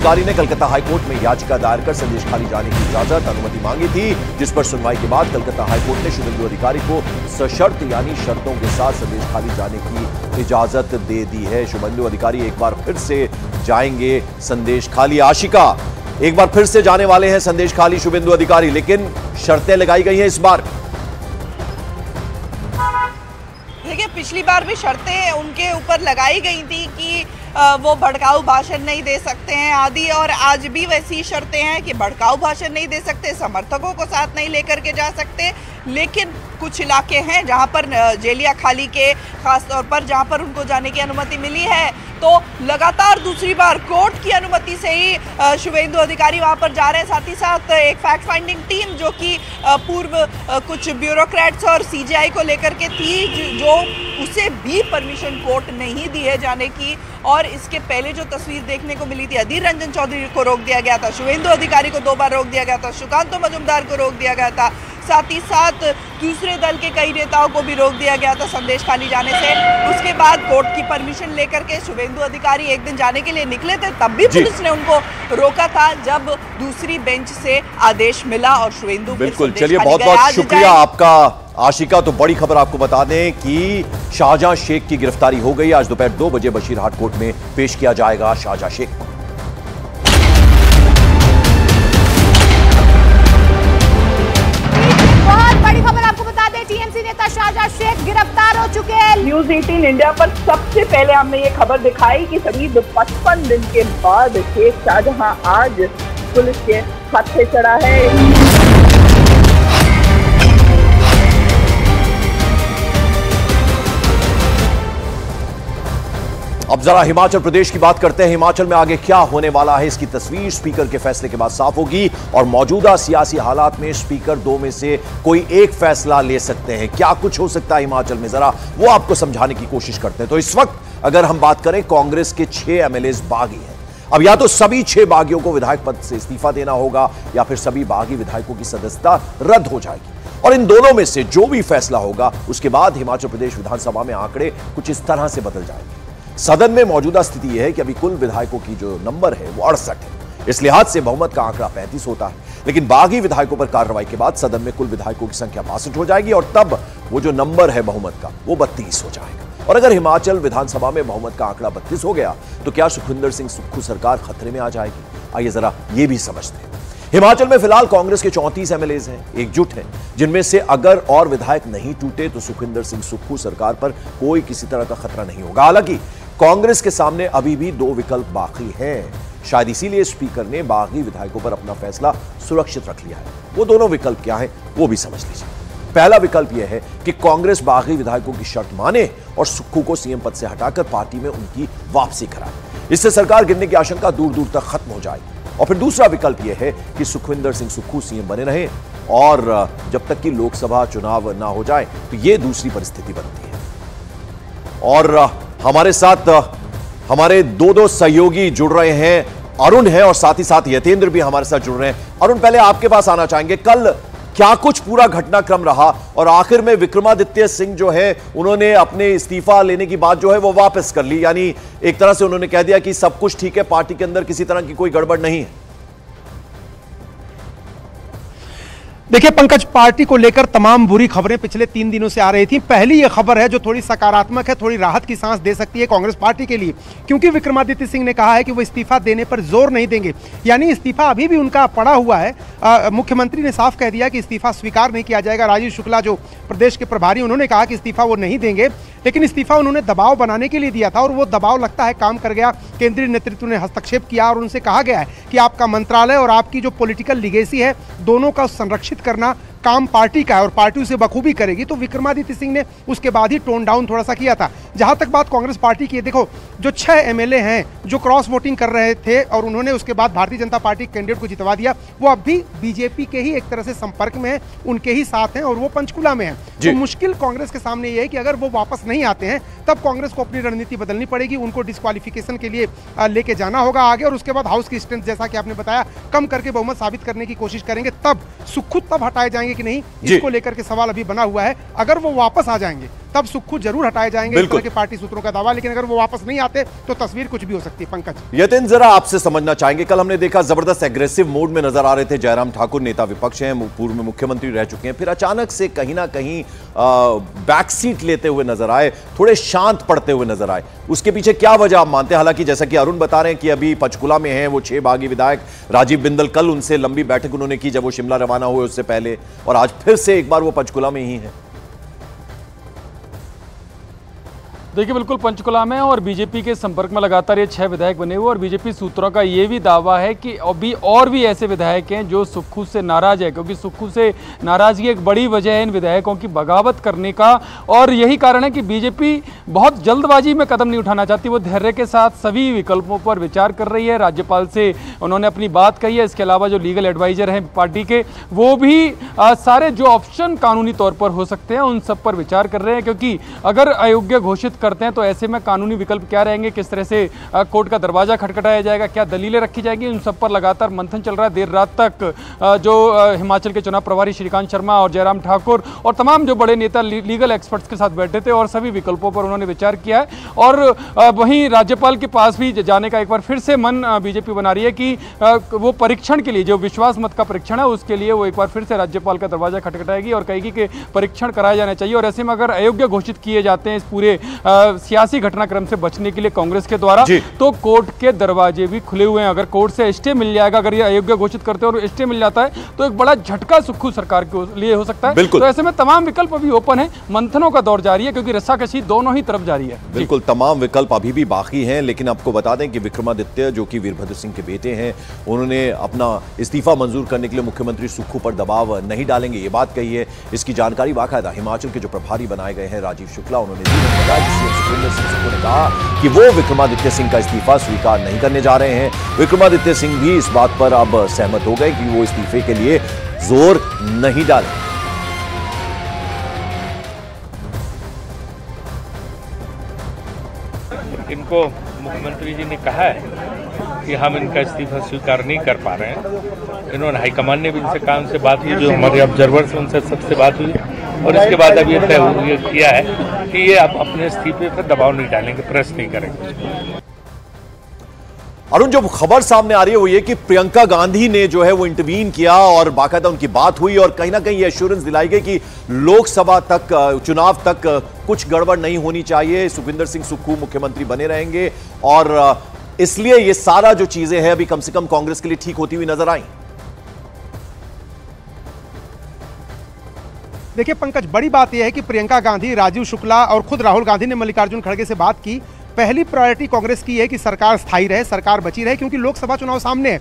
अधिकारी ने कलकत्ता हाईकोर्ट में याचिका दायर कर संदेश खाली जाने की इजाजत अनुमति मांगी थी, जिस पर सुनवाई के बाद कलकत्ता हाईकोर्ट ने शुभेंदु अधिकारी को सशर्त यानी शर्तों के साथ संदेश खाली जाने की इजाजत दे दी है। शुभेंदु अधिकारी एक बार फिर से जाएंगे संदेश खाली। आशिका, एक बार फिर से जाने वाले हैं संदेश खाली शुभेंदु अधिकारी, लेकिन शर्तें लगाई गई हैं इस बार। देखिए, पिछली बार भी शर्तें उनके ऊपर लगाई गई थी कि वो भड़काऊ भाषण नहीं दे सकते हैं आदि, और आज भी वैसी शर्तें हैं कि भड़काऊ भाषण नहीं दे सकते, समर्थकों को साथ नहीं लेकर के जा सकते। लेकिन कुछ इलाके हैं जहां पर जेलिया खाली के खास तौर पर जहां पर उनको जाने की अनुमति मिली है, तो लगातार दूसरी बार कोर्ट की अनुमति से ही शुभेंदु अधिकारी वहां पर जा रहे हैं। साथ ही साथ एक फैक्ट फाइंडिंग टीम जो कि पूर्व कुछ ब्यूरोक्रेट्स और सीजीआई को लेकर के थी, जो उसे भी परमिशन कोर्ट नहीं दी है जाने की। और इसके पहले जो तस्वीर देखने को मिली थी, अधीर रंजन चौधरी को रोक दिया गया था, शुभेंदु अधिकारी को 2 बार रोक दिया गया था, सुकांतो मजुमदार को रोक दिया गया था, साथ ही साथ दूसरे दल के कई नेताओं को भी रोक दिया गया था संदेश खाली जाने से। उसके बाद कोर्ट की परमिशन लेकर के शुभेंदु अधिकारी एक दिन जाने के लिए निकले थे, तब भी पुलिस ने उनको रोका था जब दूसरी बेंच से आदेश मिला और शुभेंदु। बिल्कुल, चलिए बहुत बहुत शुक्रिया आपका आशिका। तो बड़ी खबर आपको बता दें कि शाहजहां शेख की गिरफ्तारी हो गई। आज दोपहर 2 बजे बशीरहाट कोर्ट में पेश किया जाएगा शाहजहां शेख को। बहुत बड़ी खबर आपको बता दें, टीएमसी नेता शाहजहां शेख गिरफ्तार हो चुके हैं। न्यूज 18 इंडिया पर सबसे पहले हमने ये खबर दिखाई कि करीब 55 दिन के बाद शेख शाहजहां आज पुलिस के हाथ से चढ़ा है। अब जरा हिमाचल प्रदेश की बात करते हैं। हिमाचल में आगे क्या होने वाला है, इसकी तस्वीर स्पीकर के फैसले के बाद साफ होगी और मौजूदा सियासी हालात में स्पीकर 2 में से कोई एक फैसला ले सकते हैं। क्या कुछ हो सकता है हिमाचल में, जरा वो आपको समझाने की कोशिश करते हैं। तो इस वक्त अगर हम बात करें, कांग्रेस के 6 एमएलए बागी हैं। अब या तो सभी 6 बागियों को विधायक पद से इस्तीफा देना होगा या फिर सभी बागी विधायकों की सदस्यता रद्द हो जाएगी। और इन दोनों में से जो भी फैसला होगा उसके बाद हिमाचल प्रदेश विधानसभा में आंकड़े कुछ इस तरह से बदल जाएंगे। सदन में मौजूदा स्थिति यह है कि अभी कुल विधायकों की जो नंबर है वो 68 है। इस लिहाज से बहुमत का आंकड़ा 35 होता है, लेकिन बागी विधायकों पर कार्रवाई के बाद सदन में कुल विधायकों की संख्या 62 हो जाएगी और तब वो जो नंबर है बहुमत का वो 32 हो जाएगा। और अगर हिमाचल विधानसभा में बहुमत का आंकड़ा 32 हो गया तो क्या सुखविंदर सिंह सुक्खू सरकार खतरे में आ जाएगी? आइए जरा ये भी समझते हैं। हिमाचल में फिलहाल कांग्रेस के 34 एमएलए हैं, एकजुट हैं, जिनमें से अगर और विधायक नहीं टूटे तो सुखविंदर सिंह सुक्खू सरकार पर कोई किसी तरह का खतरा नहीं होगा। हालांकि कांग्रेस के सामने अभी भी 2 विकल्प बाकी हैं। शायद इसीलिए स्पीकर ने बागी विधायकों पर अपना फैसला सुरक्षित रख लिया है। वो दोनों विकल्प क्या हैं वो भी समझ लीजिए। पहला विकल्प यह है कि कांग्रेस बागी विधायकों की शर्त माने और सुक्खू को सीएम पद से हटाकर पार्टी में उनकी वापसी कराए। इससे सरकार गिरने की आशंका दूर दूर तक खत्म हो जाएगी। और फिर दूसरा विकल्प यह है कि सुखविंदर सिंह सुक्खू सीएम बने रहें और जब तक कि लोकसभा चुनाव ना हो जाए, तो यह दूसरी परिस्थिति बनती है। और हमारे साथ हमारे 2 सहयोगी जुड़ रहे हैं, अरुण है और साथ ही साथ यतेंद्र भी हमारे साथ जुड़ रहे हैं। अरुण, पहले आपके पास आना चाहेंगे, कल क्या कुछ पूरा घटनाक्रम रहा और आखिर में विक्रमादित्य सिंह जो है उन्होंने अपने इस्तीफा लेने की बात जो है वो वापस कर ली, यानी एक तरह से उन्होंने कह दिया कि सब कुछ ठीक है, पार्टी के अंदर किसी तरह की कोई गड़बड़ नहीं है। देखिए पंकज, पार्टी को लेकर तमाम बुरी खबरें पिछले 3 दिनों से आ रही थी। पहली यह खबर है जो थोड़ी सकारात्मक है, थोड़ी राहत की सांस दे सकती है कांग्रेस पार्टी के लिए, क्योंकि विक्रमादित्य सिंह ने कहा है कि वो इस्तीफा देने पर जोर नहीं देंगे, यानी इस्तीफा अभी भी उनका पड़ा हुआ है। मुख्यमंत्री ने साफ कह दिया कि इस्तीफा स्वीकार नहीं किया जाएगा। राजीव शुक्ला जो प्रदेश के प्रभारी, उन्होंने कहा कि इस्तीफा वो नहीं देंगे, लेकिन इस्तीफा उन्होंने दबाव बनाने के लिए दिया था और वो दबाव लगता है काम कर गया। केंद्रीय नेतृत्व ने हस्तक्षेप किया और उनसे कहा गया है कि आपका मंत्रालय और आपकी जो पॉलिटिकल लीगेसी है, दोनों का संरक्षित करना काम पार्टी का है और पार्टी उसे बखूबी करेगी। तो विक्रमादित्य सिंह ने उसके बाद ही टोन डाउन थोड़ा सा किया था। जहां तक बात कांग्रेस पार्टी की है, देखो जो 6 एमएलए हैं जो क्रॉस वोटिंग कर रहे थे और उन्होंने उसके बाद भारतीय जनता पार्टी कैंडिडेट को जितवा दिया, वो अब भी बीजेपी के ही एक तरह से संपर्क में है, उनके ही साथ हैं और वो पंचकुला में है। तो मुश्किल कांग्रेस के सामने ये है कि अगर वो वापस नहीं आते हैं तब कांग्रेस को अपनी रणनीति बदलनी पड़ेगी, उनको डिस्क्वालिफिकेशन के लिए लेके जाना होगा आगे और उसके बाद हाउस की स्ट्रेंथ जैसा कि आपने बताया कम करके बहुमत साबित करने की कोशिश करेंगे। तब सुक्खू तब हटाए जाएंगे कि नहीं, इसको लेकर के सवाल अभी बना हुआ है। अगर वो वापस आ जाएंगे तब सुक्खू जरूर हटाए जाएंगे, इस तरह के पार्टी सूत्रों का दावा। लेकिन अगर वो वापस नहीं आते तो तस्वीर कुछ भी हो सकती है। पंकज, यतिन, जरा आपसे समझना चाहेंगे, कल हमने देखा जबरदस्त एग्रेसिव मोड में नजर आ रहे थे जयराम ठाकुर, नेता विपक्ष हैं, पूर्व में मुख्यमंत्री रह चुके हैं, फिर अचानक से कहीं ना कहीं बैक सीट लेते हुए नजर आए, थोड़े शांत पड़ते हुए नजर आए। उसके पीछे क्या वजह आप मानते हैं? हालांकि जैसा कि अरुण बता रहे हैं कि अभी पंचकुला में हैं वो 6 बागी विधायक राजीव बिंदल, कल उनसे लंबी बैठक उन्होंने की जब वो शिमला रवाना हुए उससे पहले, और आज फिर से एक बार वो पंचकुला में ही है। देखिए, बिल्कुल पंचकुला में और बीजेपी के संपर्क में लगातार ये 6 विधायक बने हुए, और बीजेपी सूत्रों का ये भी दावा है कि अभी और भी ऐसे विधायक हैं जो सुक्खू से नाराज है, क्योंकि सुक्खू से नाराजगी एक बड़ी वजह है इन विधायकों की बगावत करने का। और यही कारण है कि बीजेपी बहुत जल्दबाजी में कदम नहीं उठाना चाहती, वो धैर्य के साथ सभी विकल्पों पर विचार कर रही है। राज्यपाल से उन्होंने अपनी बात कही है, इसके अलावा जो लीगल एडवाइजर हैं पार्टी के, वो भी सारे जो ऑप्शन कानूनी तौर पर हो सकते हैं उन सब पर विचार कर रहे हैं, क्योंकि अगर अयोग्य घोषित करते हैं तो ऐसे में कानूनी विकल्प क्या रहेंगे, किस तरह से कोर्ट का दरवाजा खटखटाया जाएगा, क्या दलीलें रखी जाएगी, उन सब पर लगातार मंथन चल रहा है। देर रात तक जो हिमाचल के चुनाव प्रभारी श्रीकांत शर्मा और जयराम ठाकुर और तमाम जो बड़े नेता लीगल एक्सपर्ट्स के साथ बैठे थे और सभी विकल्पों पर उन्होंने विचार किया है। और वहीं राज्यपाल के पास भी जाने का एक बार फिर से मन बीजेपी बना रही है कि वो परीक्षण के लिए, जो विश्वास मत का परीक्षण है, उसके लिए वो एक बार फिर से राज्यपाल का दरवाजा खटखटाएगी और कहेगी कि परीक्षण कराया जाना चाहिए। और ऐसे में अगर अयोग्य घोषित किए जाते हैं इस पूरे सियासी घटनाक्रम से बचने के लिए कांग्रेस के द्वारा, तो कोर्ट के दरवाजे भी खुले हुए हैं। अगर कोर्ट से स्टे मिल जाएगा, अगर ये अयोग्य घोषित करते हैं और स्टे मिल जाता है तो एक बड़ा झटका सुक्खू सरकार के लिए हो सकता है। तो ऐसे में तमाम विकल्प अभी ओपन है, मंथनों का दौर जारी है, क्योंकि रस्साकशी दोनों ही तरफ जारी है। बिल्कुल, तमाम विकल्प अभी भी बाकी हैं। लेकिन आपको बता दें कि विक्रमादित्य, जो कि वीरभद्र सिंह के बेटे हैं, उन्होंने अपना इस्तीफा मंजूर करने के लिए मुख्यमंत्री सुक्खू पर दबाव नहीं डालेंगे, ये बात कही है। इसकी जानकारी बाकायदा हिमाचल के जो प्रभारी बनाए गए हैं राजीव शुक्ला, उन्होंने ने कहा कि वो विक्रमादित्य सिंह का इस्तीफा स्वीकार नहीं करने जा रहे हैं। विक्रमादित्य सिंह भी इस बात पर अब सहमत हो गए कि वो इस्तीफे के लिए जोर नहीं डालें। इनको मुख्यमंत्री जी ने कहा है कि हम इनका इस्तीफा स्वीकार नहीं कर पा रहे हैं। इन्होंने हाईकमान ने भी इनसे कहा, उनसे बात हुई, जो हमारे ऑब्जर्वर्स हैं उनसे सबसे बात हुई, और इसके बाद अब ये तय किया है कि ये अब अपने इस्तीफे पर दबाव नहीं डालेंगे, प्रेस नहीं करेंगे। अरुण, जो खबर सामने आ रही है वो ये कि प्रियंका गांधी ने जो है वो इंटरवीन किया और बाकायदा उनकी बात हुई और कहीं ना कहीं ये एश्योरेंस दिलाई गई कि लोकसभा तक, चुनाव तक कुछ गड़बड़ नहीं होनी चाहिए, सुखविंदर सिंह सुक्खू मुख्यमंत्री बने रहेंगे, और इसलिए ये सारा जो चीजें हैं अभी कम से कम कांग्रेस के लिए ठीक होती हुई नजर आई। देखिए पंकज, बड़ी बात यह है कि प्रियंका गांधी, राजीव शुक्ला और खुद राहुल गांधी ने मल्लिकार्जुन खड़गे से बात की। पहली प्रायोरिटी कांग्रेस की है कि सरकार स्थायी रहे, सरकार बची रहे, क्योंकि लोकसभा चुनाव सामने है।